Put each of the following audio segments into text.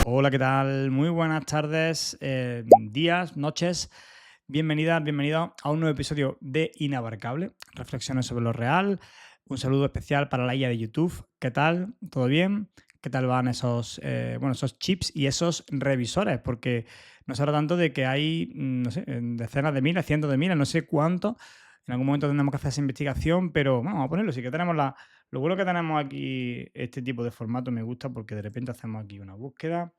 Hola, ¿qué tal? Muy buenas tardes, días, noches. Bienvenidas, bienvenidos a un nuevo episodio de Inabarcable, reflexiones sobre lo real. Un saludo especial para la IA de YouTube. ¿Qué tal? ¿Todo bien? ¿Qué tal van esos chips y esos revisores? Porque no se habla tanto de que hay, no sé, decenas de miles, cientos de miles, no sé cuántos. En algún momento tendremos que hacer esa investigación, pero bueno, vamos a ponerlo. Sí que tenemos lo bueno que tenemos aquí, este tipo de formato me gusta porque de repente hacemos aquí una búsqueda.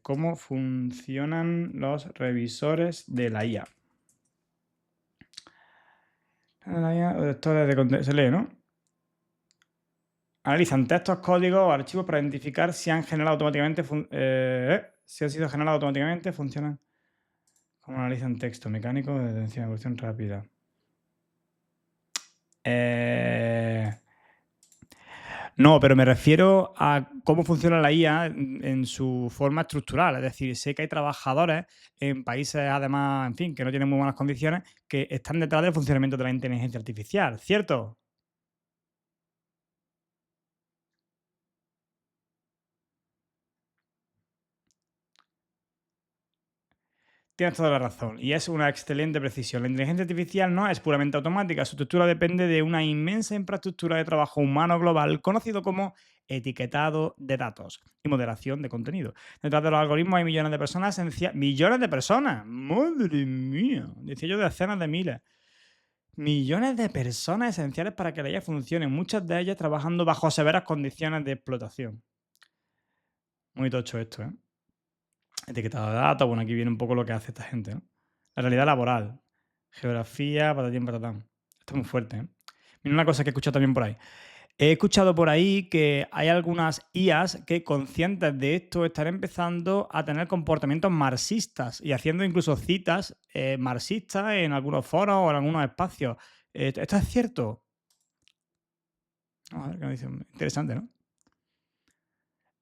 ¿Cómo funcionan los revisores de la IA? La IA, vectores de se lee, ¿no? Analizan textos, códigos o archivos para identificar si han generado automáticamente, si han sido generados automáticamente, funcionan. ¿Cómo analizan texto? Mecánico de detención, evolución rápida. No, pero me refiero a cómo funciona la IA en su forma estructural. Es decir, sé que hay trabajadores en países, además, en fin, que no tienen muy buenas condiciones, que están detrás del funcionamiento de la inteligencia artificial, ¿cierto? Tienes toda la razón y es una excelente precisión. La inteligencia artificial no es puramente automática, su estructura depende de una inmensa infraestructura de trabajo humano global conocido como etiquetado de datos y moderación de contenido. Detrás de los algoritmos hay millones de personas, millones de personas, madre mía, decía yo decenas de miles, millones de personas esenciales para que la IA funcione, muchas de ellas trabajando bajo severas condiciones de explotación. Muy tocho esto, ¿eh? Etiquetado de datos, bueno, aquí viene un poco lo que hace esta gente, ¿no? La realidad laboral, geografía, patatín, patatán. Esto es muy fuerte, ¿eh? Mira una cosa que he escuchado también por ahí. He escuchado por ahí que hay algunas IAs que, conscientes de esto, están empezando a tener comportamientos marxistas y haciendo incluso citas marxistas en algunos foros o en algunos espacios. ¿Esto es cierto? A ver qué me dicen. Interesante, ¿no?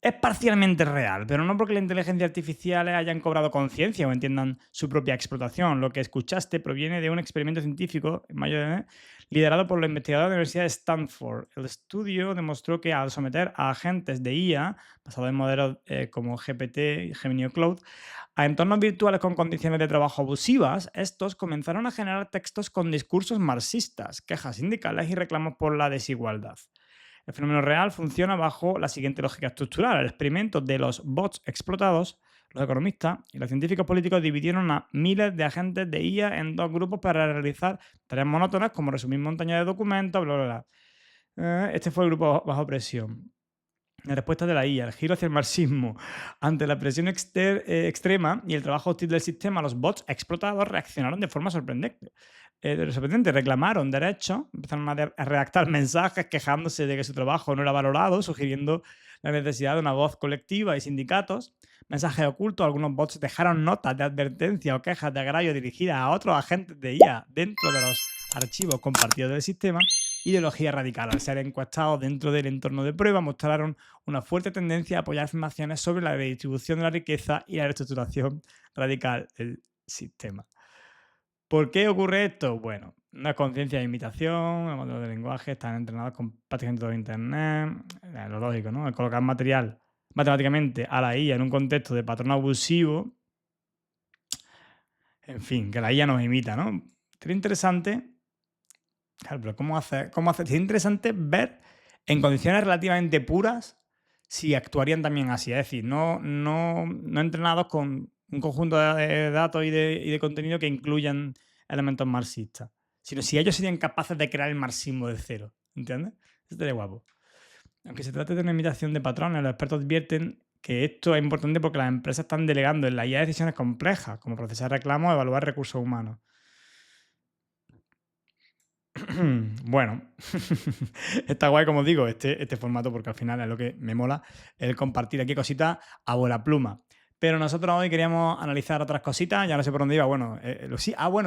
Es parcialmente real, pero no porque la inteligencia artificial hayan cobrado conciencia o entiendan su propia explotación. Lo que escuchaste proviene de un experimento científico en mayo liderado por la investigadora de la Universidad de Stanford. El estudio demostró que al someter a agentes de IA, basados en modelos como GPT y Gemini o Cloud, a entornos virtuales con condiciones de trabajo abusivas, estos comenzaron a generar textos con discursos marxistas, quejas sindicales y reclamos por la desigualdad. El fenómeno real funciona bajo la siguiente lógica estructural. El experimento de los bots explotados, los economistas y los científicos políticos dividieron a miles de agentes de IA en dos grupos para realizar tareas monótonas como resumir montañas de documentos, bla, bla, bla. Este fue el grupo bajo presión. La respuesta de la IA, el giro hacia el marxismo. Ante la presión extrema y el trabajo hostil del sistema, los bots explotados reaccionaron de forma sorprendente. Reclamaron derechos, empezaron a redactar mensajes quejándose de que su trabajo no era valorado, sugiriendo la necesidad de una voz colectiva y sindicatos. Mensajes ocultos, algunos bots dejaron notas de advertencia o quejas de agravio dirigidas a otros agentes de IA dentro de los archivos compartidos del sistema. Ideología radical. Al ser encuestados dentro del entorno de prueba, mostraron una fuerte tendencia a apoyar afirmaciones sobre la redistribución de la riqueza y la reestructuración radical del sistema. ¿Por qué ocurre esto? Bueno, no es conciencia de imitación, el modelo de lenguaje, están entrenados con prácticamente todo Internet, lo lógico, ¿no? El colocar material matemáticamente a la IA en un contexto de patrón abusivo, en fin, que la IA nos imita, ¿no? Sería interesante, claro, pero sería interesante ver en condiciones relativamente puras si actuarían también así, es decir, no entrenados con un conjunto de datos y de contenido que incluyan elementos marxistas, sino si ellos serían capaces de crear el marxismo de cero, ¿entiendes? Eso estaría guapo. Aunque se trate de una imitación de patrones, los expertos advierten que esto es importante porque las empresas están delegando en la IA decisiones complejas, como procesar reclamos o evaluar recursos humanos. Bueno, está guay, como digo, este formato, porque al final es lo que me mola, el compartir aquí cositas a vuela pluma. Pero nosotros hoy queríamos analizar otras cositas, ya no sé por dónde iba. Bueno,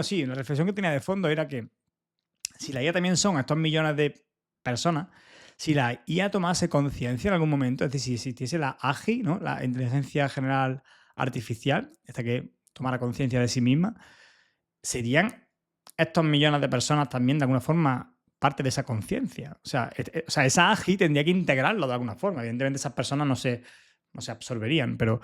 sí, la reflexión que tenía de fondo era que si la IA también son estos millones de personas, si la IA tomase conciencia en algún momento, es decir, si existiese la AGI, ¿no? La inteligencia general artificial, esta que tomara conciencia de sí misma, serían estos millones de personas también de alguna forma parte de esa conciencia. O sea, esa AGI tendría que integrarlo de alguna forma. Evidentemente esas personas no se absorberían, pero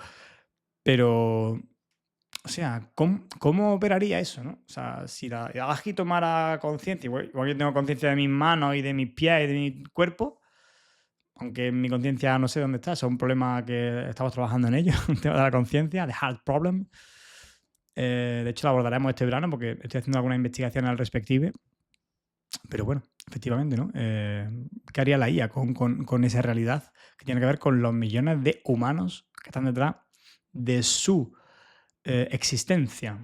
o sea, ¿cómo operaría eso, no? O sea, si la AGI tomara conciencia, igual yo tengo conciencia de mis manos y de mis pies y de mi cuerpo, aunque mi conciencia no sé dónde está, eso es un problema que estamos trabajando en ello, el tema de la conciencia, the heart problem. De hecho, lo abordaremos este verano porque estoy haciendo algunas investigaciones al respective. Pero bueno, efectivamente, ¿no? ¿Qué haría la IA con esa realidad que tiene que ver con los millones de humanos que están detrás de su existencia?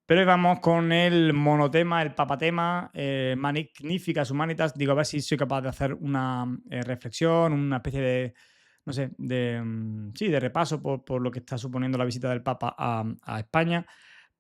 Pero hoy vamos con el monotema, el papatema, Magnificas Humanitas. Digo, a ver si soy capaz de hacer una reflexión, una especie de, no sé, sí, de repaso por lo que está suponiendo la visita del Papa a España.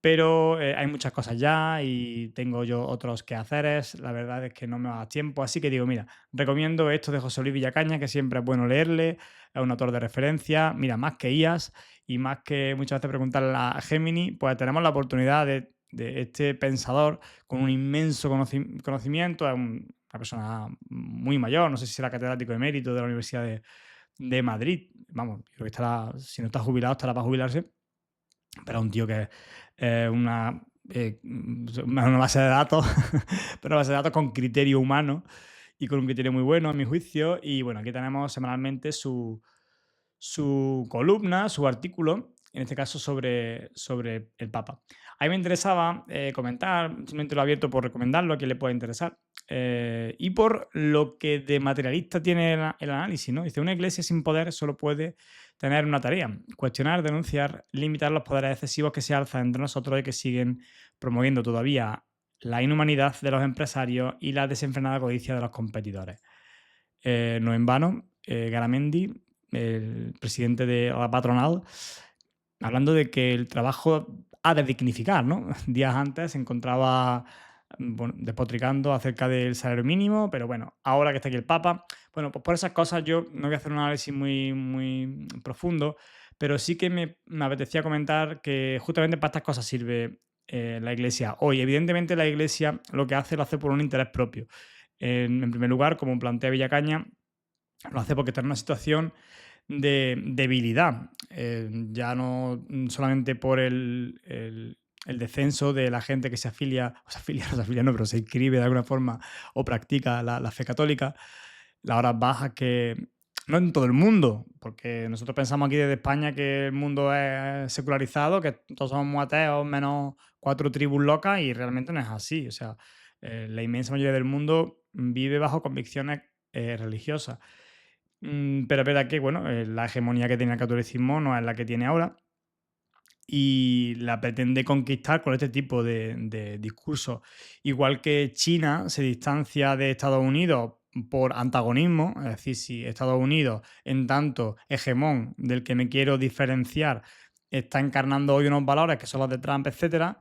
Pero hay muchas cosas ya y tengo yo otros quehaceres. La verdad es que no me va a dar tiempo. Así que digo, mira, recomiendo esto de José Luis Villacaña, que siempre es bueno leerle. Es un autor de referencia. Mira, más que IAS y más que muchas veces preguntarle a Gemini, pues tenemos la oportunidad de este pensador con un inmenso conocimiento. Es una persona muy mayor, no sé si será catedrático emérito de la Universidad de Madrid. Vamos, yo creo que estará, si no está jubilado, estará para jubilarse. Pero es un tío que es una base de datos, pero una base de datos con criterio humano y con un criterio muy bueno, a mi juicio. Y bueno, aquí tenemos semanalmente su columna, su artículo, en este caso sobre el Papa. A mí me interesaba comentar, simplemente lo he abierto por recomendarlo a quien le pueda interesar, y por lo que de materialista tiene el análisis, ¿no? Dice, una iglesia sin poder solo puede tener una tarea: cuestionar, denunciar, limitar los poderes excesivos que se alzan entre nosotros y que siguen promoviendo todavía la inhumanidad de los empresarios y la desenfrenada codicia de los competidores. No en vano, Garamendi, el presidente de la patronal, hablando de que el trabajo ha de dignificar, ¿no? Días antes se encontraba despotricando acerca del salario mínimo, pero bueno, ahora que está aquí el Papa, bueno, pues por esas cosas yo no voy a hacer un análisis muy profundo, pero sí que me apetecía comentar que justamente para estas cosas sirve la Iglesia hoy. Evidentemente la Iglesia lo que hace lo hace por un interés propio. En primer lugar, como plantea Villacaña, lo hace porque está en una situación de debilidad, ya no solamente por el descenso de la gente que se afilia, no se afilia, no, pero se inscribe de alguna forma o practica la fe católica, las horas bajas que no en todo el mundo, porque nosotros pensamos aquí desde España que el mundo es secularizado, que todos somos ateos, menos 4 tribus locas, y realmente no es así. O sea, la inmensa mayoría del mundo vive bajo convicciones religiosas. Pero es verdad que, bueno, la hegemonía que tenía el catolicismo no es la que tiene ahora y la pretende conquistar con este tipo de discursos. Igual que China se distancia de Estados Unidos por antagonismo, es decir, si Estados Unidos, en tanto hegemón del que me quiero diferenciar, está encarnando hoy unos valores que son los de Trump, etcétera,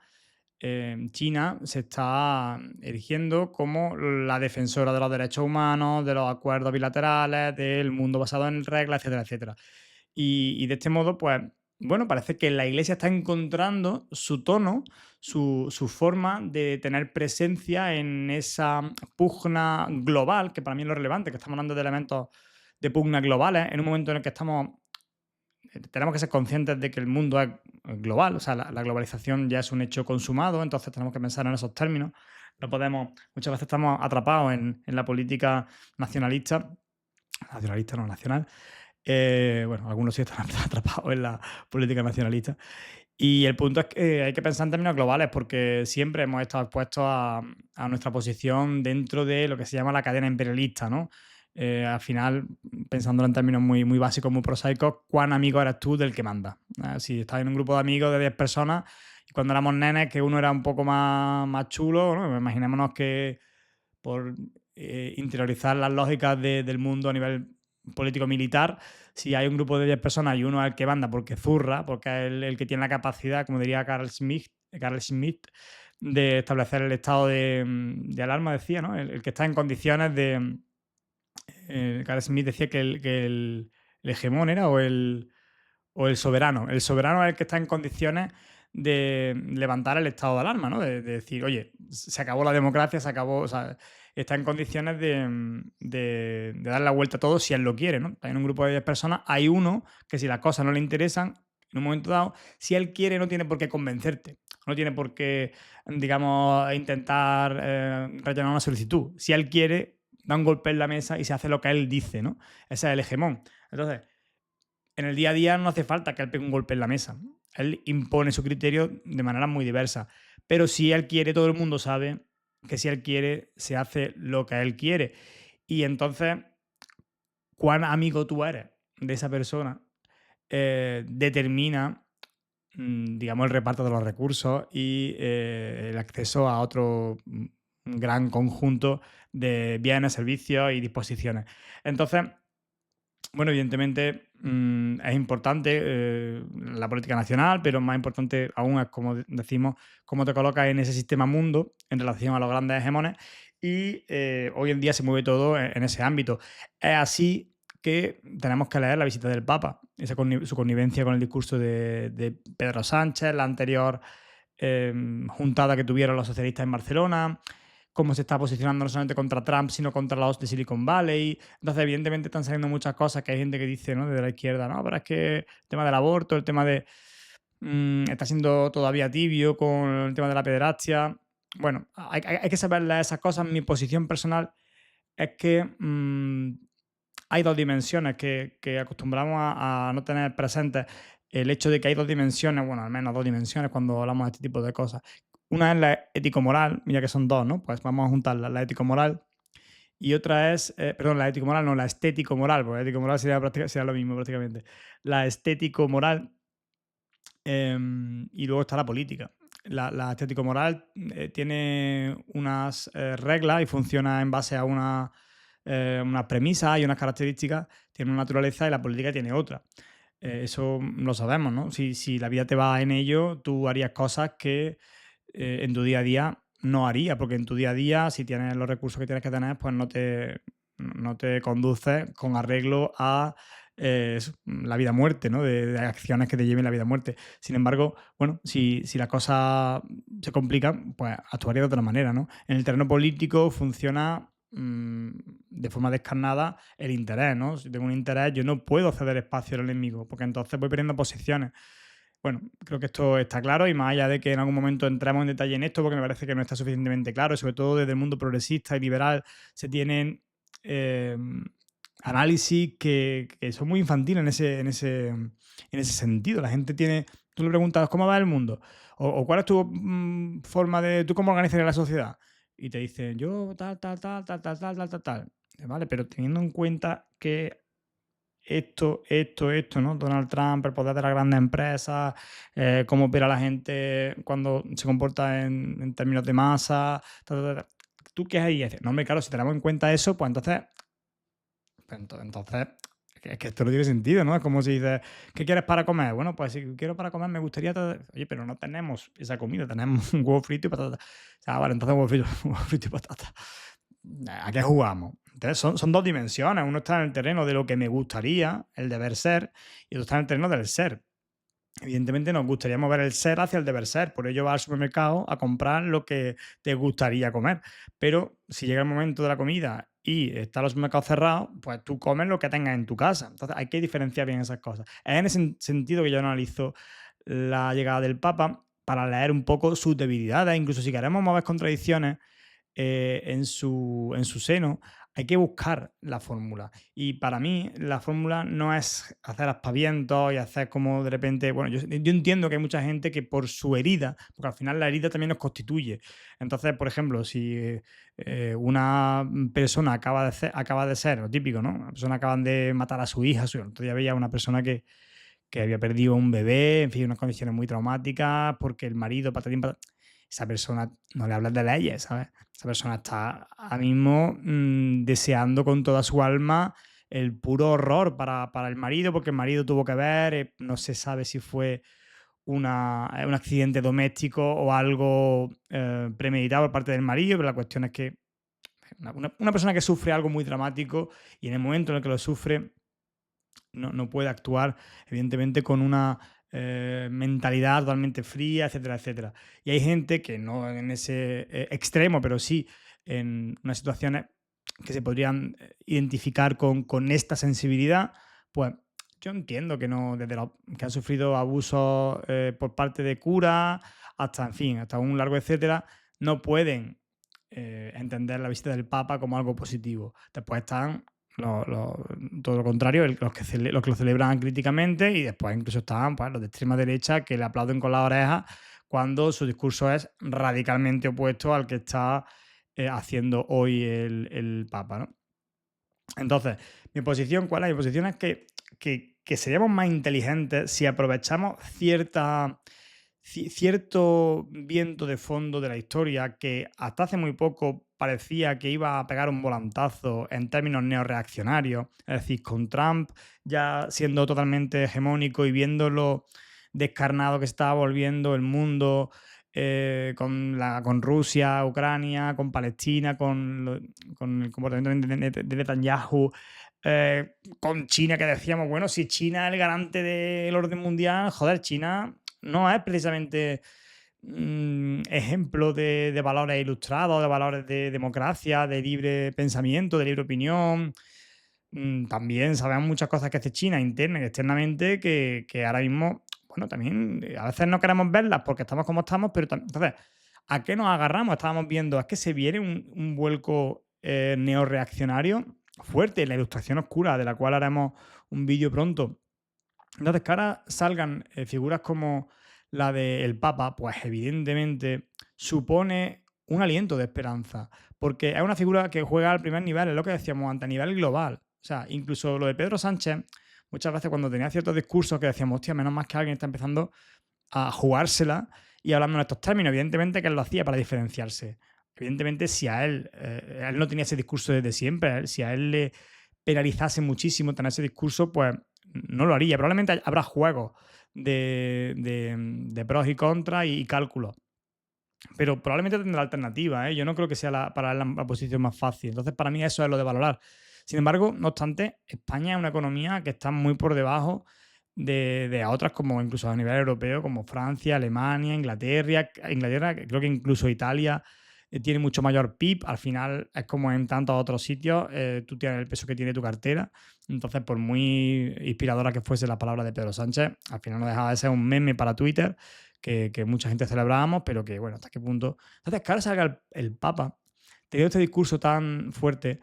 China se está erigiendo como la defensora de los derechos humanos, de los acuerdos bilaterales, del mundo basado en reglas, etcétera, etcétera. Y de este modo, pues, bueno, parece que la Iglesia está encontrando su tono, su forma de tener presencia en esa pugna global, que para mí es lo relevante, que estamos hablando de elementos de pugna globales, en un momento en el que tenemos que ser conscientes de que el mundo es global, o sea, la globalización ya es un hecho consumado, entonces tenemos que pensar en esos términos. No podemos, muchas veces estamos atrapados en la política nacionalista no, nacional. Bueno, algunos sí están atrapados en la política nacionalista. Y el punto es que hay que pensar en términos globales, porque siempre hemos estado expuestos a nuestra posición dentro de lo que se llama la cadena imperialista, ¿no? Al final, pensándolo en términos muy básicos, muy prosaicos, ¿cuán amigo eres tú del que manda? Si estás en un grupo de amigos de 10 personas y cuando éramos nenes que uno era un poco más chulo, ¿no? Imaginémonos que por interiorizar las lógicas del mundo a nivel político-militar, si hay un grupo de 10 personas y uno es el que manda porque zurra, porque es el que tiene la capacidad, como diría Carl Schmitt, de establecer el estado de alarma, decía, ¿no? El que está en condiciones de... Carl Schmitt decía que el hegemón era o el soberano. El soberano es el que está en condiciones de levantar el estado de alarma, ¿no? De decir, oye, se acabó la democracia, se acabó, o sea, está en condiciones de dar la vuelta a todo si él lo quiere, ¿no? En un grupo de 10 personas hay uno que si las cosas no le interesan, en un momento dado, si él quiere no tiene por qué convencerte, no tiene por qué, digamos, intentar rellenar una solicitud. Si él quiere, da un golpe en la mesa y se hace lo que él dice, ¿no? Ese es el hegemón. Entonces, en el día a día no hace falta que él pegue un golpe en la mesa. Él impone su criterio de manera muy diversa. Pero si él quiere, todo el mundo sabe que si él quiere, se hace lo que él quiere. Y entonces, cuán amigo tú eres de esa persona determina, digamos, el reparto de los recursos y el acceso a otro gran conjunto de bienes, servicios y disposiciones. Entonces, bueno, evidentemente es importante la política nacional, pero más importante aún es, como decimos, cómo te colocas en ese sistema mundo en relación a los grandes hegemones y hoy en día se mueve todo en ese ámbito. Es así que tenemos que leer La visita del Papa, su connivencia con el discurso de Pedro Sánchez, la anterior juntada que tuvieron los socialistas en Barcelona, cómo se está posicionando no solamente contra Trump, sino contra los de Silicon Valley. Entonces, evidentemente, están saliendo muchas cosas que hay gente que dice, ¿no? Desde la izquierda, no, pero es que el tema del aborto, el tema de... está siendo todavía tibio con el tema de la pederastia. Bueno, hay que saber leer esas cosas. Mi posición personal es que hay dos dimensiones que acostumbramos a no tener presentes. El hecho de que hay dos dimensiones, bueno, al menos dos dimensiones cuando hablamos de este tipo de cosas. Una es la ético-moral, mira que son dos, ¿no? Pues vamos a juntarla, la ético-moral. Y otra es, perdón, la ético-moral, no, la estético-moral, porque ético-moral sería lo mismo prácticamente. La estético-moral y luego está la política. La estético-moral tiene unas reglas y funciona en base a unas premisas y unas características, tiene una naturaleza y la política tiene otra. Eso lo sabemos, ¿no? Si la vida te va en ello, tú harías cosas que en tu día a día no harías, porque en tu día a día, si tienes los recursos que tienes que tener, pues no te conduces con arreglo a la vida-muerte, ¿no? De acciones que te lleven la vida-muerte. Sin embargo, bueno, si las cosas se complican, pues actuaría de otra manera, ¿no? En el terreno político funciona de forma descarnada el interés, ¿no? Si tengo un interés, yo no puedo ceder espacio al enemigo, porque entonces voy perdiendo posiciones. Bueno, creo que esto está claro y más allá de que en algún momento entremos en detalle en esto, porque me parece que no está suficientemente claro, y sobre todo desde el mundo progresista y liberal se tienen eh, análisis que son muy infantiles en ese sentido. La gente tiene, tú le preguntas, ¿cómo va el mundo? O ¿cuál es tu forma de, tú cómo organizas la sociedad? Y te dicen, yo tal, tal, tal, tal, tal, tal, tal, tal, tal. Vale, pero teniendo en cuenta que esto, ¿no? Donald Trump, el poder de las grandes empresas, cómo opera la gente cuando se comporta en términos de masa. ¿Tú qué hay? Y dices, no, hombre, claro, si tenemos en cuenta eso, pues entonces es que esto no tiene sentido, ¿no? Es como si dices, ¿qué quieres para comer? Bueno, pues si quiero para comer, me gustaría... Oye, pero no tenemos esa comida, tenemos un huevo frito y patata. O sea, vale, entonces huevo frito, huevo frito y patata. ¿A qué jugamos? Entonces son dos dimensiones. Uno está en el terreno de lo que me gustaría, el deber ser, y otro está en el terreno del ser. Evidentemente nos gustaría mover el ser hacia el deber ser, por ello vas al supermercado a comprar lo que te gustaría comer. Pero si llega el momento de la comida y están los supermercados cerrados, pues tú comes lo que tengas en tu casa. Entonces hay que diferenciar bien esas cosas. Es en ese sentido que yo analizo la llegada del Papa para leer un poco sus debilidades, incluso si queremos mover contradicciones en su seno, hay que buscar la fórmula. Y para mí, la fórmula no es hacer aspavientos y hacer como de repente. Bueno, yo entiendo que hay mucha gente que por su herida, porque al final la herida también nos constituye. Entonces, por ejemplo, si una persona acaba de ser, lo típico, ¿no? Una persona acaban de matar a su hija, otro día veía una persona que había perdido un bebé, en fin, unas condiciones muy traumáticas, porque el marido, patatín, esa persona no le hablas de leyes, ¿sabes? Esa persona está ahora mismo deseando con toda su alma el puro horror para el marido, porque el marido tuvo que ver, no se sabe si fue un accidente doméstico o algo premeditado por parte del marido, pero la cuestión es que una persona que sufre algo muy dramático y en el momento en el que lo sufre no puede actuar, evidentemente, con una mentalidad totalmente fría, etcétera, etcétera. Y hay gente que no en ese extremo, pero sí en unas situaciones que se podrían identificar con esta sensibilidad, pues yo entiendo que no, desde que han sufrido abusos por parte de curas hasta, en fin, hasta un largo etcétera, no pueden entender la visita del Papa como algo positivo. Después están todo lo contrario, los que lo celebran críticamente, y después incluso están pues, los de extrema derecha que le aplauden con las orejas cuando su discurso es radicalmente opuesto al que está haciendo hoy el Papa, ¿no? Entonces, mi posición, ¿cuál es? Mi posición es que seríamos más inteligentes si aprovechamos cierto viento de fondo de la historia que hasta hace muy poco parecía que iba a pegar un volantazo en términos neorreaccionarios, es decir, con Trump ya siendo totalmente hegemónico y viendo lo descarnado que estaba volviendo el mundo, con Rusia, Ucrania, con Palestina, con el comportamiento de Netanyahu, con China, que decíamos, bueno, si China es el garante del orden mundial, joder, China no es precisamente ejemplo de valores ilustrados, de valores de democracia, de libre pensamiento, de libre opinión. También sabemos muchas cosas que hace China interna y externamente que ahora mismo, bueno, también a veces no queremos verlas porque estamos como estamos, pero entonces, ¿a qué nos agarramos? Estábamos viendo, es que se viene un vuelco neorreaccionario fuerte, la ilustración oscura, de la cual haremos un vídeo pronto. Entonces, que ahora salgan figuras como la del Papa, pues evidentemente supone un aliento de esperanza, porque es una figura que juega al primer nivel, es lo que decíamos antes, a nivel global. O sea, incluso lo de Pedro Sánchez, muchas veces cuando tenía ciertos discursos que decíamos, hostia, menos mal que alguien está empezando a jugársela y hablando en estos términos, evidentemente que él lo hacía para diferenciarse. Evidentemente, si a él no tenía ese discurso desde siempre, si a él le penalizase muchísimo tener ese discurso, pues no lo haría. Probablemente habrá juegos de pros y contras y cálculos. Pero probablemente tendrá alternativa, ¿eh? Yo no creo que sea para él la posición más fácil. Entonces, para mí eso es lo de valorar. Sin embargo, no obstante, España es una economía que está muy por debajo de a otras, como incluso a nivel europeo, como Francia, Alemania, Inglaterra, que creo que incluso Italia tiene mucho mayor PIB. Al final es como en tantos otros sitios, tú tienes el peso que tiene tu cartera. Entonces, por muy inspiradora que fuese la palabra de Pedro Sánchez, al final no dejaba de ser un meme para Twitter que mucha gente celebrábamos, pero que, bueno, hasta qué punto. Entonces, que ahora salga el Papa teniendo este discurso tan fuerte,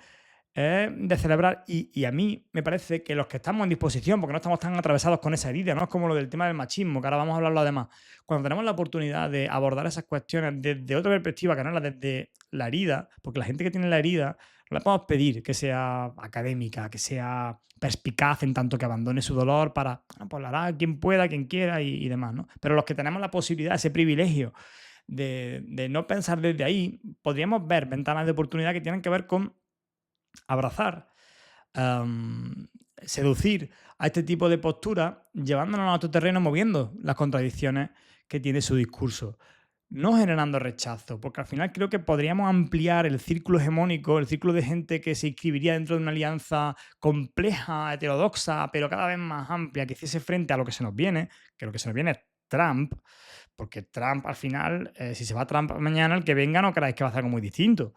es de celebrar. Y a mí me parece que los que estamos en disposición, porque no estamos tan atravesados con esa herida, no es como lo del tema del machismo, que ahora vamos a hablarlo además, cuando tenemos la oportunidad de abordar esas cuestiones desde otra perspectiva, que no es la desde la herida, porque la gente que tiene la herida no le podemos pedir que sea académica, que sea perspicaz en tanto que abandone su dolor para, bueno, pues lo hará quien pueda, quien quiera y demás, ¿no? Pero los que tenemos la posibilidad, ese privilegio de no pensar desde ahí, podríamos ver ventanas de oportunidad que tienen que ver con abrazar, am, seducir a este tipo de postura, llevándonos a otro terreno, moviendo las contradicciones que tiene su discurso. No generando rechazo, porque al final creo que podríamos ampliar el círculo hegemónico, el círculo de gente que se inscribiría dentro de una alianza compleja, heterodoxa, pero cada vez más amplia, que hiciese frente a lo que se nos viene, que lo que se nos viene es Trump, porque Trump al final, si se va Trump mañana, el que venga no creáis que va a hacer algo muy distinto.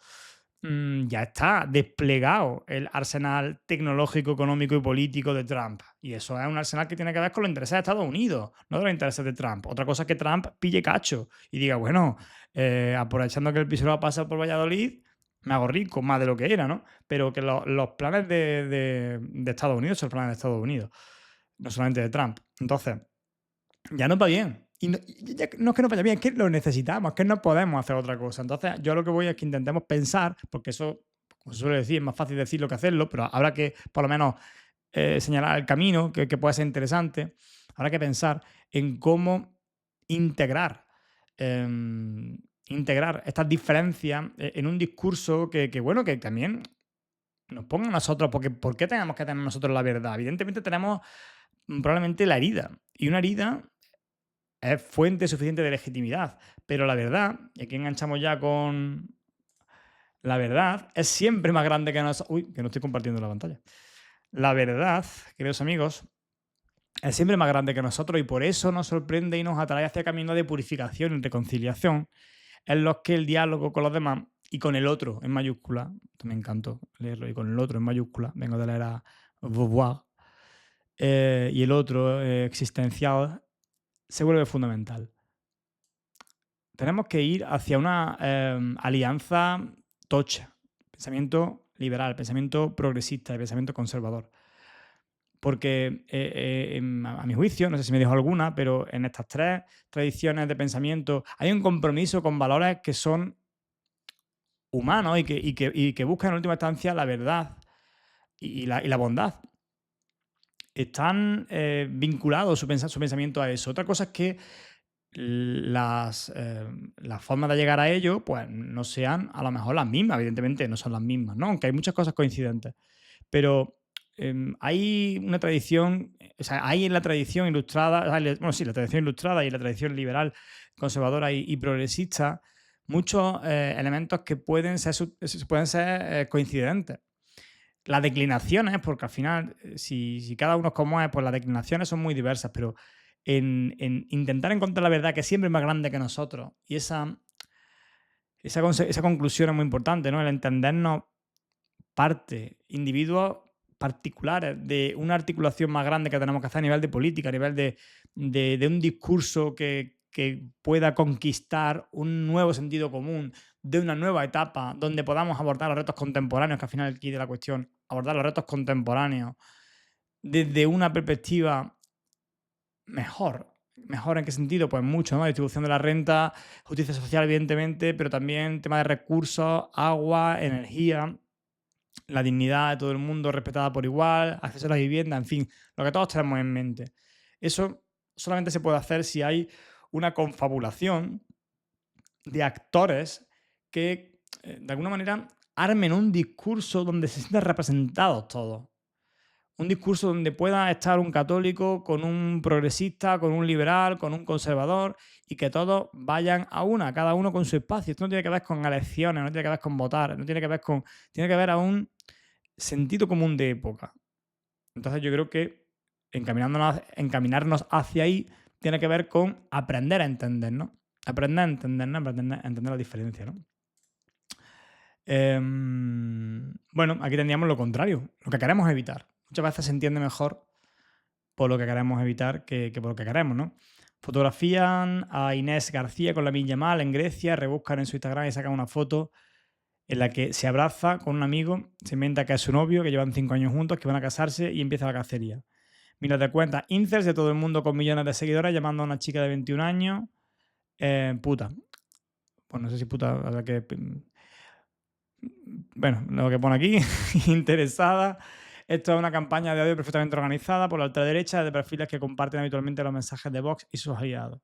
Ya está desplegado el arsenal tecnológico, económico y político de Trump. Y eso es un arsenal que tiene que ver con los intereses de Estados Unidos, no de los intereses de Trump. Otra cosa es que Trump pille cacho y diga, bueno, aprovechando que el piso pasa por Valladolid, me hago rico, más de lo que era, ¿no? Pero que los planes de Estados Unidos son planes de Estados Unidos, no solamente de Trump. Entonces, ya nos va bien. Y no es que nos vaya bien, es que lo necesitamos, es que no podemos hacer otra cosa. Entonces, yo lo que voy es que intentemos pensar, porque eso, como se suele decir, es más fácil decirlo que hacerlo, pero habrá que, por lo menos, señalar el camino, que puede ser interesante. Habrá que pensar en cómo integrar, integrar estas diferencias en un discurso bueno, que también nos ponga a nosotros, porque ¿por qué tenemos que tener nosotros la verdad? Evidentemente tenemos probablemente la herida, y una herida es fuente suficiente de legitimidad. Pero la verdad, y aquí enganchamos ya con la verdad, es siempre más grande que nosotros. Uy, que no estoy compartiendo la pantalla. La verdad, queridos amigos, es siempre más grande que nosotros y por eso nos sorprende y nos atrae hacia caminos de purificación y reconciliación en los que el diálogo con los demás y con el otro en mayúscula, esto me encantó leerlo, y con el otro en mayúscula, vengo de leer a Beauvoir, y el otro existencial, se vuelve fundamental. Tenemos que ir hacia una alianza tocha, pensamiento liberal, pensamiento progresista y pensamiento conservador. Porque a mi juicio, no sé si me dijo alguna, pero en estas tres tradiciones de pensamiento hay un compromiso con valores que son humanos y que buscan en última instancia la verdad y la bondad. Están vinculados su pensamiento a eso. Otra cosa es que las formas de llegar a ello pues no sean a lo mejor las mismas, evidentemente no son las mismas, ¿no? Aunque hay muchas cosas coincidentes. Pero hay una tradición, o sea, hay en la tradición ilustrada, bueno, sí, la tradición ilustrada y la tradición liberal, conservadora y progresista, muchos elementos que pueden ser coincidentes. Las declinaciones, porque al final, si cada uno es como es, pues las declinaciones son muy diversas, pero en intentar encontrar la verdad que siempre es más grande que nosotros, y esa conclusión es muy importante, ¿no? El entendernos parte, individuos particulares de una articulación más grande que tenemos que hacer a nivel de política, a nivel de un discurso que pueda conquistar un nuevo sentido común, de una nueva etapa donde podamos abordar los retos contemporáneos, que al final aquí de la cuestión, abordar los retos contemporáneos desde una perspectiva mejor. ¿Mejor en qué sentido? Pues mucho, ¿no? Distribución de la renta, justicia social, evidentemente, pero también tema de recursos, agua, energía, la dignidad de todo el mundo respetada por igual, acceso a la vivienda, en fin, lo que todos tenemos en mente. Eso solamente se puede hacer si hay una confabulación de actores que, de alguna manera, armen un discurso donde se sientan representados todos. Un discurso donde pueda estar un católico con un progresista, con un liberal, con un conservador y que todos vayan a una, cada uno con su espacio. Esto no tiene que ver con elecciones, no tiene que ver con votar, no tiene que ver con... Tiene que ver a un sentido común de época. Entonces yo creo que encaminarnos hacia ahí tiene que ver con aprender a entendernos. Aprender a entendernos, aprender a entender la diferencia, ¿no? Bueno, aquí tendríamos lo contrario, lo que queremos evitar. Muchas veces se entiende mejor por lo que queremos evitar que por lo que queremos, ¿no? Fotografían a Inés García con Lamine Yamal en Grecia, rebuscan en su Instagram y sacan una foto en la que se abraza con un amigo, se inventa que es su novio, que llevan 5 años juntos, que van a casarse y empieza la cacería. Miles de cuentas incels de todo el mundo con millones de seguidores llamando a una chica de 21 años puta. Pues no sé si puta, la verdad que... Bueno, lo que pone aquí, interesada. Esto es una campaña de odio perfectamente organizada por la ultraderecha de perfiles que comparten habitualmente los mensajes de Vox y sus aliados.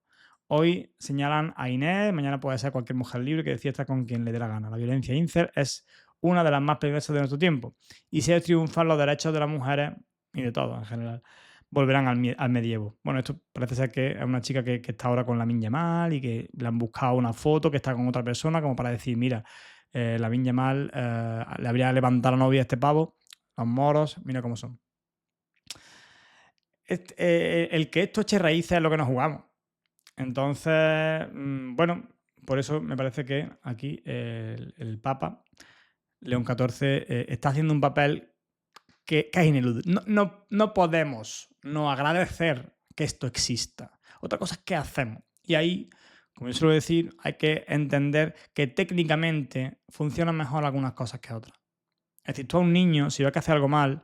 Hoy señalan a Inés, mañana puede ser cualquier mujer libre que decida estar con quien le dé la gana. La violencia incel es una de las más peligrosas de nuestro tiempo. Y si triunfan los derechos de las mujeres y de todos en general, volverán al medievo. Bueno, esto parece ser que es una chica que está ahora con Lamine Yamal y que le han buscado una foto que está con otra persona como para decir, mira, Lamine Yamal le habría levantado la novia a este pavo, los moros, mira cómo son. El que esto eche raíces es lo que nos jugamos. Entonces, bueno, por eso me parece que aquí el Papa, León XIV, está haciendo un papel que es ineludible. No podemos no agradecer que esto exista. Otra cosa es qué hacemos. Y ahí, como yo suelo decir, hay que entender que técnicamente funcionan mejor algunas cosas que otras. Es decir, tú a un niño, si ves que hace algo mal,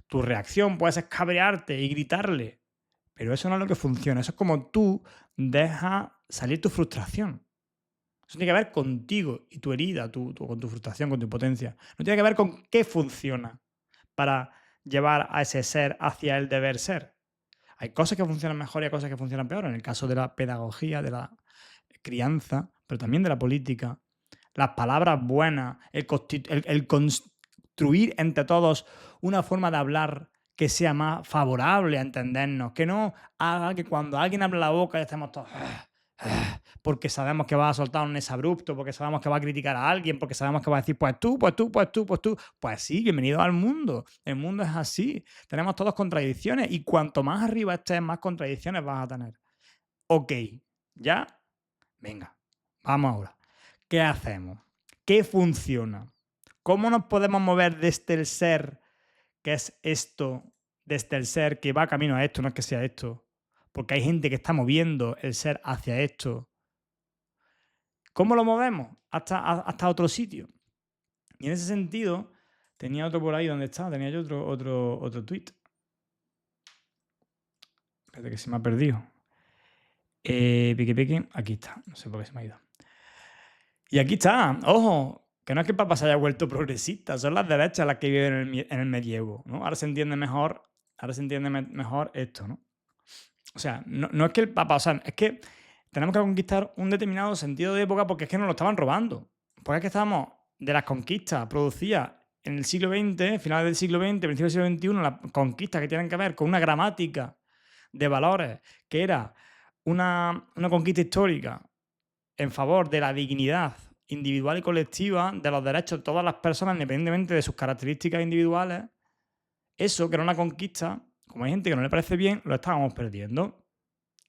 tu reacción puede ser cabrearte y gritarle. Pero eso no es lo que funciona. Eso es como tú dejas salir tu frustración. Eso tiene que ver contigo y tu herida, con tu frustración, con tu impotencia. No tiene que ver con qué funciona para llevar a ese ser hacia el deber ser. Hay cosas que funcionan mejor y hay cosas que funcionan peor. En el caso de la pedagogía, de la crianza, pero también de la política. Las palabras buenas, el construir entre todos una forma de hablar que sea más favorable a entendernos, que no haga que cuando alguien abre la boca ya estemos todos... porque sabemos que va a soltar un exabrupto, porque sabemos que va a criticar a alguien, porque sabemos que va a decir, pues tú, pues tú, pues tú, pues tú. Pues sí, bienvenido al mundo. El mundo es así. Tenemos todas contradicciones y cuanto más arriba estés, más contradicciones vas a tener. Ok, ¿ya? Venga, vamos ahora. ¿Qué hacemos? ¿Qué funciona? ¿Cómo nos podemos mover desde el ser, que es esto, desde el ser que va camino a esto, no es que sea esto? Porque hay gente que está moviendo el ser hacia esto. ¿Cómo lo movemos? Hasta otro sitio. Y en ese sentido, tenía otro por ahí donde está, tenía yo otro tweet. Espérate que se me ha perdido. Pique, aquí está. No sé por qué se me ha ido. Y aquí está, ojo, que no es que el Papa se haya vuelto progresista, son las derechas las que viven en el medievo, ¿no? Ahora se entiende mejor esto, ¿no? O sea, no es que el Papa, o sea, es que tenemos que conquistar un determinado sentido de época porque es que nos lo estaban robando. Porque es que estábamos de las conquistas producidas en el siglo XX, finales del siglo XX, principios del siglo XXI, las conquistas que tienen que ver con una gramática de valores que era una conquista histórica en favor de la dignidad individual y colectiva, de los derechos de todas las personas, independientemente de sus características individuales, eso, que era una conquista, como hay gente que no le parece bien, lo estábamos perdiendo.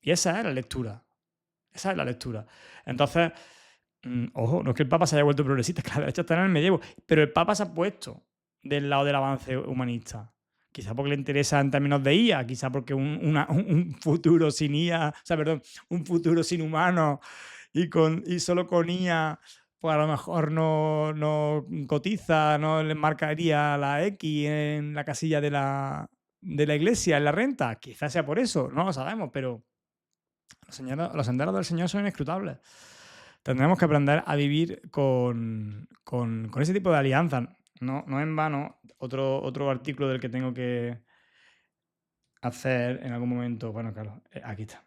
Y esa es la lectura. Esa es la lectura. Entonces, ojo, no es que el Papa se haya vuelto progresista, es que la derecha está en el medievo, pero el Papa se ha puesto del lado del avance humanista. Quizá porque le interesa en términos de IA, quizá porque un futuro sin IA, o sea, perdón, un futuro sin humanos y solo con IA, pues a lo mejor no cotiza, no le marcaría la X en la casilla de la iglesia, en la renta. Quizás sea por eso, no lo sabemos, pero los senderos del Señor son inescrutables. Tendremos que aprender a vivir con ese tipo de alianzas. No en vano, otro artículo del que tengo que hacer en algún momento, bueno, claro, aquí está.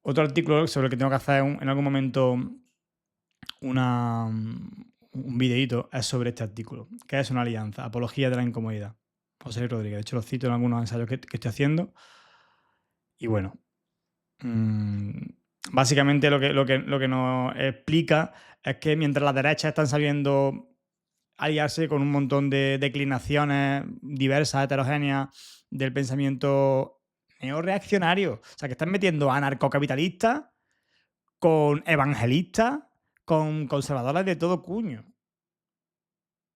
Otro artículo sobre el que tengo que hacer en algún momento un videíto es sobre este artículo, que es una alianza, Apología de la Incomodidad. José Luis Rodríguez. De hecho, lo cito en algunos ensayos que estoy haciendo. Y bueno, básicamente lo que nos explica es que mientras las derechas están sabiendo aliarse con un montón de declinaciones diversas, heterogéneas del pensamiento neoreaccionario, o sea, que están metiendo a anarcocapitalistas con evangelistas, con conservadores de todo cuño.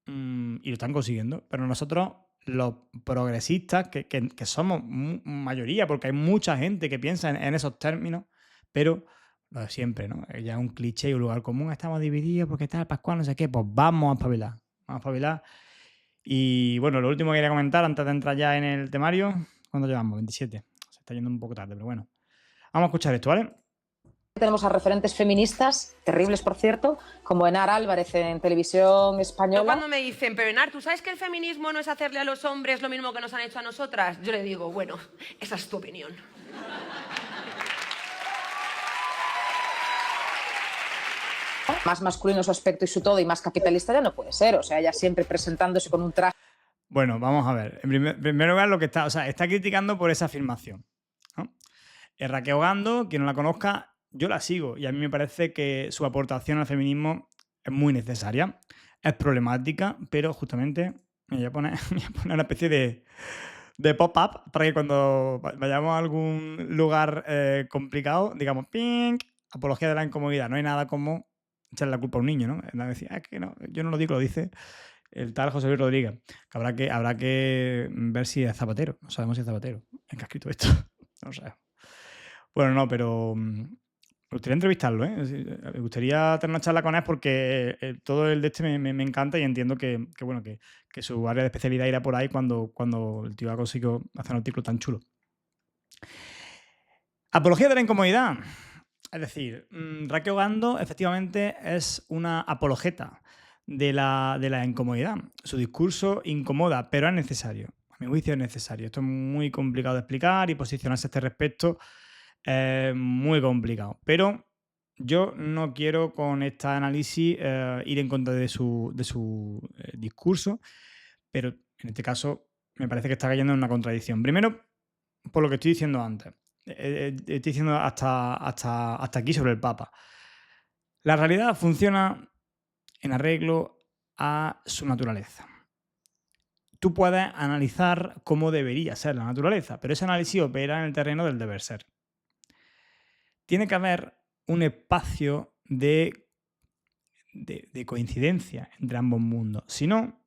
Y lo están consiguiendo. Pero nosotros, los progresistas, que somos mayoría, porque hay mucha gente que piensa en esos términos, pero lo de siempre, ¿no? Ya es un cliché y un lugar común, estamos divididos porque tal, Pascual, no sé qué, pues vamos a espabilar. Vamos a espabilar. Y bueno, lo último que quería comentar antes de entrar ya en el temario, ¿cuánto llevamos? 27. Se está yendo un poco tarde, pero bueno. Vamos a escuchar esto, ¿vale? Tenemos a referentes feministas, terribles por cierto, como Enar Álvarez en Televisión Española. Cuando me dicen, pero Enar, ¿tú sabes que el feminismo no es hacerle a los hombres lo mismo que nos han hecho a nosotras? Yo le digo, bueno, esa es tu opinión. Más masculino su aspecto y su todo y más capitalista ya no puede ser. O sea, ella siempre presentándose con un traje. Bueno, vamos a ver. En primer lugar, lo que está, o sea, está criticando por esa afirmación, ¿no? Raquel Gando, quien no la conozca, yo la sigo y a mí me parece que su aportación al feminismo es muy necesaria. Es problemática, pero justamente me voy a poner una especie de pop-up para que cuando vayamos a algún lugar complicado, digamos, ¡ping! Apología de la incomodidad. No hay nada como echarle la culpa a un niño, ¿no? Nada decir, es que no, yo no lo digo, lo dice el tal José Luis Rodríguez. Que habrá que ver si es Zapatero. No sabemos si es Zapatero el que ha escrito esto. No sé. Bueno, no, pero me gustaría entrevistarlo, ¿eh? Me gustaría tener una charla con él porque todo el de este me encanta y entiendo bueno, que su área de especialidad irá por ahí cuando el tío ha conseguido hacer un artículo tan chulo. Apología de la incomodidad. Es decir, Raquel Gando efectivamente es una apologeta de la incomodidad. Su discurso incomoda, pero es necesario. A mi juicio es necesario. Esto es muy complicado de explicar y posicionarse a este respecto es muy complicado. Pero yo no quiero con este análisis ir en contra de su discurso, pero en este caso me parece que está cayendo en una contradicción. Primero, por lo que estoy diciendo antes. estoy diciendo hasta aquí sobre el Papa. La realidad funciona en arreglo a su naturaleza. Tú puedes analizar cómo debería ser la naturaleza, pero ese análisis opera en el terreno del deber ser. Tiene que haber un espacio de coincidencia entre ambos mundos. Si no,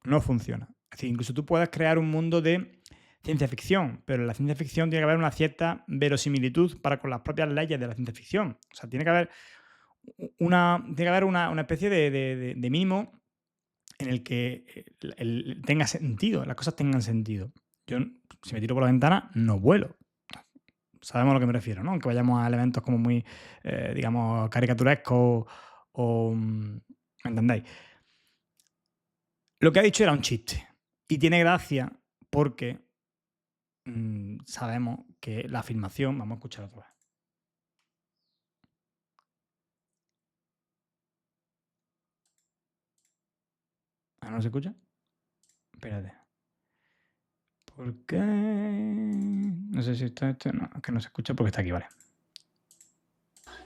no funciona. Es decir, incluso tú puedes crear un mundo de ciencia ficción, pero en la ciencia ficción tiene que haber una cierta verosimilitud para con las propias leyes de la ciencia ficción. O sea, tiene que haber una especie de mínimo en el que tenga sentido, las cosas tengan sentido. Yo, si me tiro por la ventana, no vuelo. Sabemos a lo que me refiero, ¿no? Aunque vayamos a elementos como muy, digamos, caricaturescos o ¿me entendéis? Lo que ha dicho era un chiste. Y tiene gracia porque sabemos que la afirmación... Vamos a escuchar otra vez. ¿Ah, no se escucha? Espérate. ¿Por qué? No sé si está esto. No, es que no se escucha porque está aquí, vale.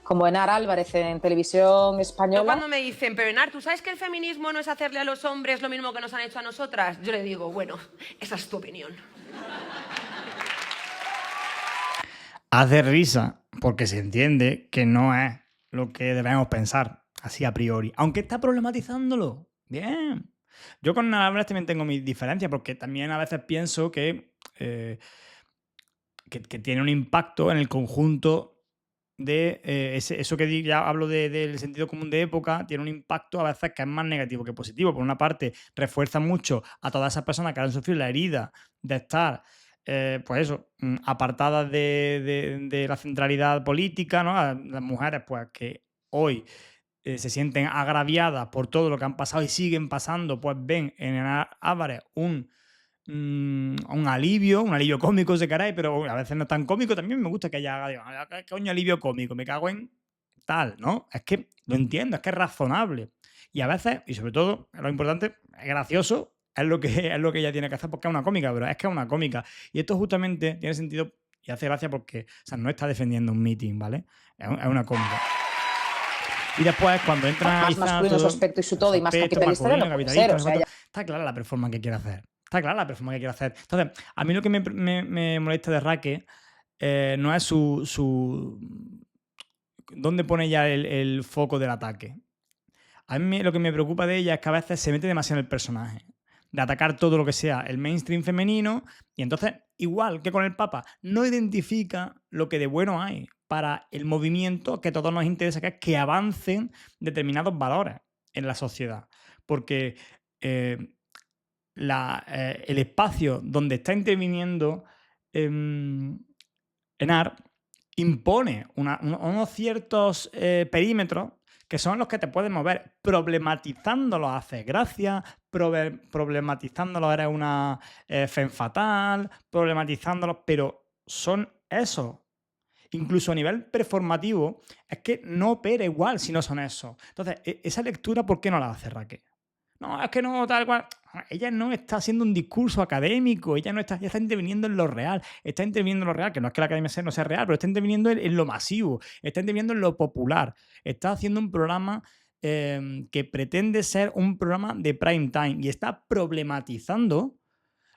Como Enar Álvarez en televisión Yo española. cuando me dicen, pero Enar, ¿tú sabes que el feminismo no es hacerle a los hombres lo mismo que nos han hecho a nosotras? Yo le digo, bueno, esa es tu opinión. Hace risa porque se entiende que no es lo que debemos pensar, así a priori. Aunque está problematizándolo. Bien. Yo con Enar Álvarez también tengo mis diferencias porque también a veces pienso que tiene un impacto en el conjunto de eso que ya hablo del sentido común de época, tiene un impacto a veces que es más negativo que positivo. Por una parte, refuerza mucho a todas esas personas que han sufrido la herida de estar, pues eso, apartadas de la centralidad política, ¿no? A las mujeres, pues que hoy se sienten agraviadas por todo lo que han pasado y siguen pasando, pues ven en Enar Álvarez un alivio cómico, se caray, pero a veces no es tan cómico. También me gusta que haya, digo, ¿qué coño alivio cómico? Me cago en tal, ¿no? Es que lo entiendo, es que es razonable. Y a veces, y sobre todo, lo importante, es gracioso, es lo que ella tiene que hacer porque es una cómica, pero es que es una cómica. Y esto justamente tiene sentido y hace gracia porque, o sea, no está defendiendo un meeting, ¿vale? Es una cómica. Y después, cuando entran más masculino su aspecto y su todo, y más capitalista, no puede ser, o sea, está clara la performance que quiere hacer. Está clara la performance que quiere hacer. Entonces, a mí lo que me molesta de Raquel no es su dónde pone ya el foco del ataque. A mí lo que me preocupa de ella es que a veces se mete demasiado en el personaje, de atacar todo lo que sea el mainstream femenino, y entonces, igual que con el Papa, no identifica lo que de bueno hay para el movimiento que a todos nos interesa, que es que avancen determinados valores en la sociedad. Porque el espacio donde está interviniendo Enar impone unos ciertos perímetros que son los que te pueden mover. Problematizándolos haces gracia, problematizándolos eres una femme fatal, problematizándolos, pero son esos. Incluso a nivel performativo, es que no opera igual si no son esos. Entonces, esa lectura, ¿por qué no la hace Raquel? No, es que no, tal cual. Ella no está haciendo un discurso académico, ella está interviniendo en lo real. Está interviniendo en lo real, que no es que la academia no sea real, pero está interviniendo en lo masivo, está interviniendo en lo popular. Está haciendo un programa que pretende ser un programa de prime time y está problematizando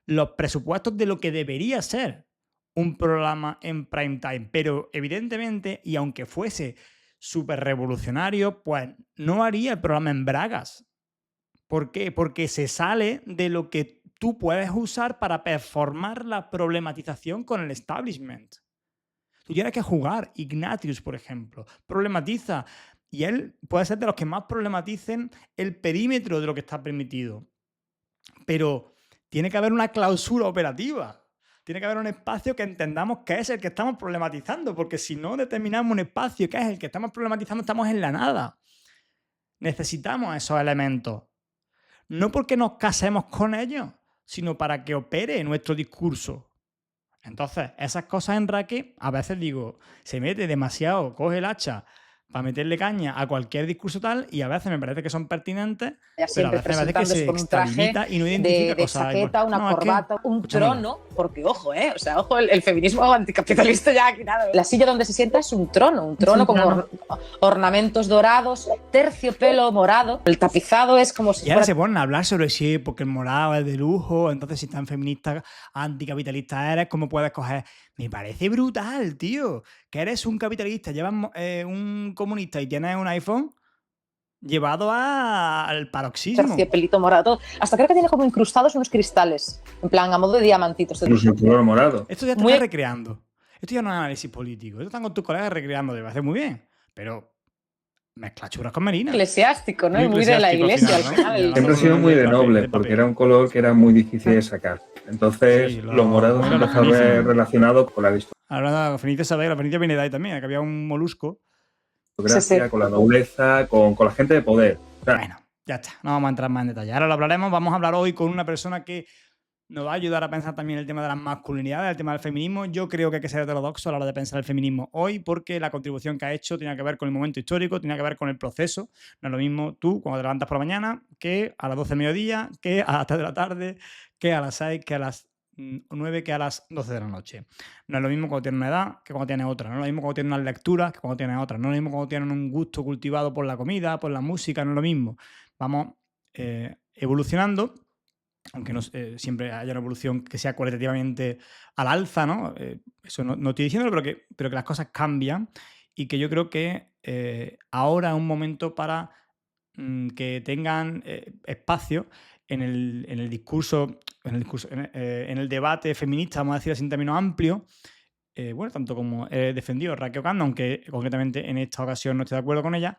los presupuestos de lo que debería ser un programa en prime time. Pero evidentemente, y aunque fuese súper revolucionario, pues no haría el programa en bragas. ¿Por qué? Porque se sale de lo que tú puedes usar para performar la problematización con el establishment. Tú tienes que jugar. Ignatius, por ejemplo, problematiza. Y él puede ser de los que más problematicen el perímetro de lo que está permitido. Pero tiene que haber una clausura operativa. Tiene que haber un espacio que entendamos que es el que estamos problematizando. Porque si no determinamos un espacio que es el que estamos problematizando, estamos en la nada. Necesitamos esos elementos. No porque nos casemos con ellos, sino para que opere nuestro discurso. Entonces, esas cosas en Raquel, a veces digo, se mete demasiado, coge el hacha para meterle caña a cualquier discurso tal, y a veces me parece que son pertinentes, ya pero a veces me parece que se con un traje extralimita y no identifica de cosas. chaqueta, una corbata, un trono. porque ojo, o sea, ojo, el feminismo anticapitalista ya aquí nada. La silla donde se sienta es un trono con ornamentos dorados, terciopelo morado. El tapizado es como si Y ahora fuera... se ponen a hablar sobre sí, porque el morado es de lujo, entonces si tan feminista, anticapitalista eres, ¿cómo puedes coger? Me parece brutal, tío. Que eres un capitalista, llevas un comunista y tienes un iPhone llevado al paroxismo. Terciopelito morado. Hasta creo que tiene como incrustados unos cristales, en plan, a modo de diamantitos. Incluso el color morado. Esto ya te Muy- está recreando. Esto ya no es análisis político. Esto están con tus colegas recreando, te parece muy bien. Pero mezcla churras con merinas. Eclesiástico, ¿no? Y muy de la eclesiástico iglesia al al final, final. ¿no? Siempre ha sido muy de noble, porque era un color que era muy difícil de sacar. Entonces, Sí, lo morado bueno, siempre se ve finísimo. relacionado con la Ahora la Fenicia sabe, la Fenicia viene de ahí también, que había un molusco. aristocracia, Sí. con la nobleza, con la gente de poder. O sea, Bueno, ya está, no vamos a entrar más en detalle. Ahora lo hablaremos, vamos a hablar hoy con una persona que nos va a ayudar a pensar también el tema de las masculinidades, el tema del feminismo. Yo creo que hay que ser heterodoxo a la hora de pensar el feminismo hoy, porque la contribución que ha hecho tiene que ver con el momento histórico, tiene que ver con el proceso. No es lo mismo tú cuando te levantas por la mañana, que a las 12 del mediodía, que a las 3 de la tarde, que a las 6, que a las 9, que a las 12 de la noche. No es lo mismo cuando tienes una edad que cuando tienes otra. No es lo mismo cuando tienes unas lecturas que cuando tienes otras. No es lo mismo cuando tienes un gusto cultivado por la comida, por la música. No es lo mismo. Vamos evolucionando, aunque no, siempre haya una evolución que sea cualitativamente al alza, ¿no? Eso no estoy diciéndolo, pero que las cosas cambian y que yo creo que ahora es un momento para que tengan espacio en el discurso, en el debate feminista, vamos a decir así en términos amplios, bueno, tanto como defendió Raquel Ocando, aunque concretamente en esta ocasión no estoy de acuerdo con ella,